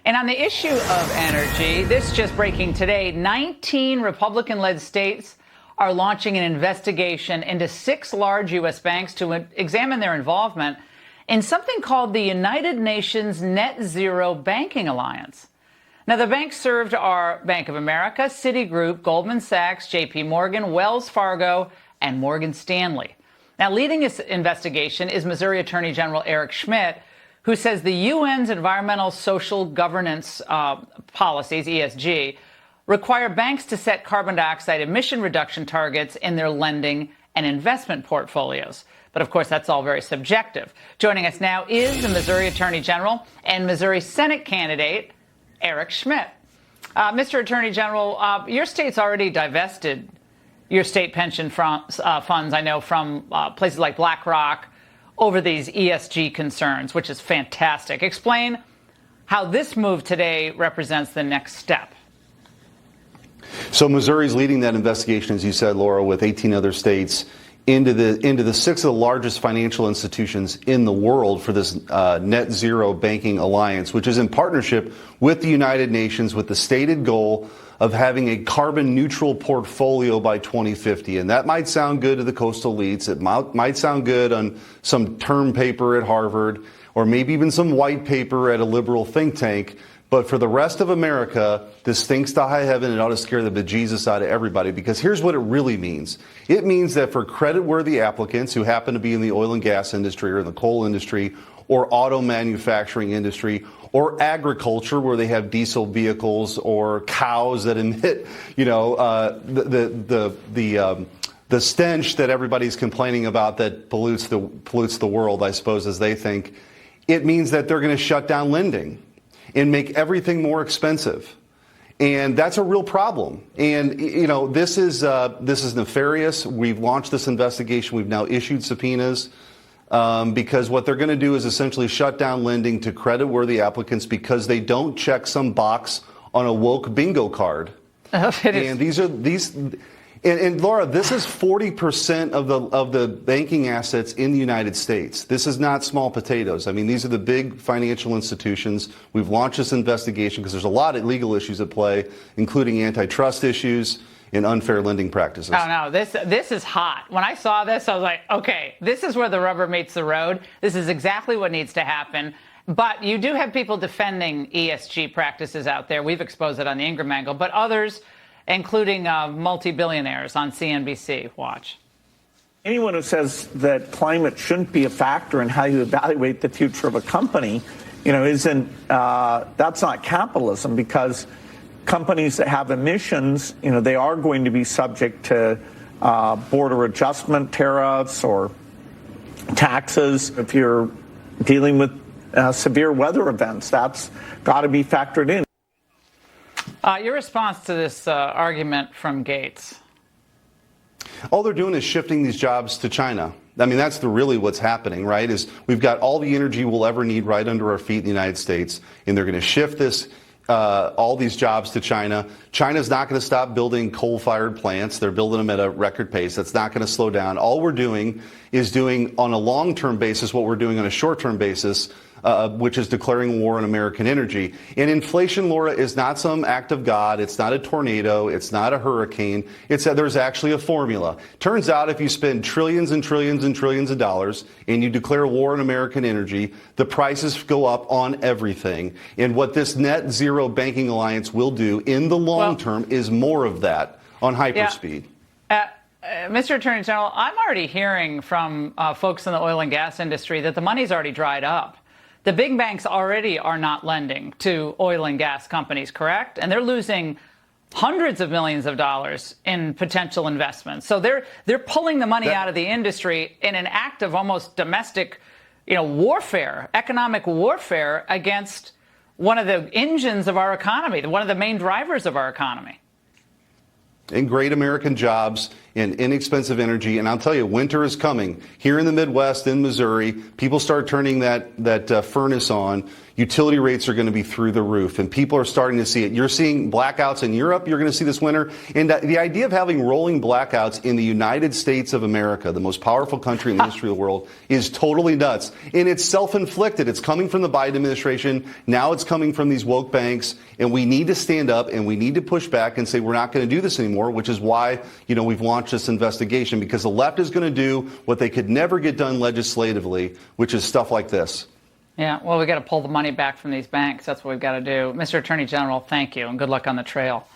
And on the issue of energy, this just breaking today, 19 Republican-led states are launching an investigation into 6 large U.S. banks to examine their involvement in something called the United Nations Net Zero Banking Alliance. Now, the banks served are Bank of America, Citigroup, Goldman Sachs, J.P. Morgan, Wells Fargo, and Morgan Stanley. Now, leading this investigation is Missouri Attorney General Eric Schmitt, who says the UN's environmental social governance policies, ESG, require banks to set carbon dioxide emission reduction targets in their lending and investment portfolios. But of course, that's all very subjective. Joining us now is the Missouri Attorney General and Missouri Senate candidate, Eric Schmitt. Mr. Attorney General, your state's already divested your state pension funds, I know, from places like BlackRock over these ESG concerns, which is fantastic. Explain how this move today represents the next step. So Missouri's leading that investigation, as you said, Laura, with 18 other states into the 6 of the largest financial institutions in the world for this net zero banking alliance, which is in partnership with the United Nations with the stated goal of having a carbon neutral portfolio by 2050. And that might sound good to the coastal elites. It might sound good on some term paper at Harvard, or maybe even some white paper at a liberal think tank. But for the rest of America, this stinks to high heaven and ought to scare the bejesus out of everybody, because here's what it really means. It means that for credit-worthy applicants who happen to be in the oil and gas industry or the coal industry or auto manufacturing industry or agriculture, where they have diesel vehicles or cows that emit, the stench that everybody's complaining about that pollutes the world, I suppose, as they think, it means that they're going to shut down lending and make everything more expensive. And that's a real problem. And, this is nefarious. We've launched this investigation. We've now issued subpoenas because what they're going to do is essentially shut down lending to credit-worthy applicants because they don't check some box on a woke bingo card. And Laura, this is 40% of the banking assets in the United States. This is not small potatoes. I mean, these are the big financial institutions. We've launched this investigation because there's a lot of legal issues at play, including antitrust issues and unfair lending practices. Oh, no, this is hot. When I saw this, I was like, okay, this is where the rubber meets the road. This is exactly what needs to happen. But you do have people defending ESG practices out there. We've exposed it on the Ingraham angle, but others, including multi-billionaires on CNBC. Watch. Anyone who says that climate shouldn't be a factor in how you evaluate the future of a company, that's not capitalism, because companies that have emissions, they are going to be subject to border adjustment tariffs or taxes. If you're dealing with severe weather events, that's got to be factored in. Your response to this argument from Gates? All they're doing is shifting these jobs to China. I mean, that's really what's happening, right? Is we've got all the energy we'll ever need right under our feet in the United States, and they're going to shift all these jobs to China. China's not going to stop building coal-fired plants. They're building them at a record pace. That's not going to slow down. All we're doing is doing on a long-term basis what we're doing on a short-term basis, which is declaring war on American energy. And inflation, Laura, is not some act of God. It's not a tornado. It's not a hurricane. It's that there's actually a formula. Turns out if you spend trillions and trillions and trillions of dollars and you declare war on American energy, the prices go up on everything. And what this net zero banking alliance will do in the long term is more of that on hyperspeed. Mr. Attorney General, I'm already hearing from folks in the oil and gas industry that the money's already dried up. The big banks already are not lending to oil and gas companies, correct? And they're losing hundreds of millions of dollars in potential investments. So they're pulling the money out of the industry in an act of almost domestic, warfare, economic warfare against one of the engines of our economy, one of the main drivers of our economy. And great American jobs and inexpensive energy. And I'll tell you, winter is coming. Here in the Midwest, in Missouri, people start turning that furnace on, utility rates are going to be through the roof, and people are starting to see it. You're seeing blackouts in Europe. You're going to see this winter. And the idea of having rolling blackouts in the United States of America, the most powerful country in the history of the world, is totally nuts. And it's self-inflicted. It's coming from the Biden administration. Now it's coming from these woke banks. And we need to stand up and we need to push back and say we're not going to do this anymore, which is why, we've launched this investigation, because the left is going to do what they could never get done legislatively, which is stuff like this. Yeah, well, we got to pull the money back from these banks. That's what we've got to do. Mr. Attorney General, thank you, and good luck on the trail.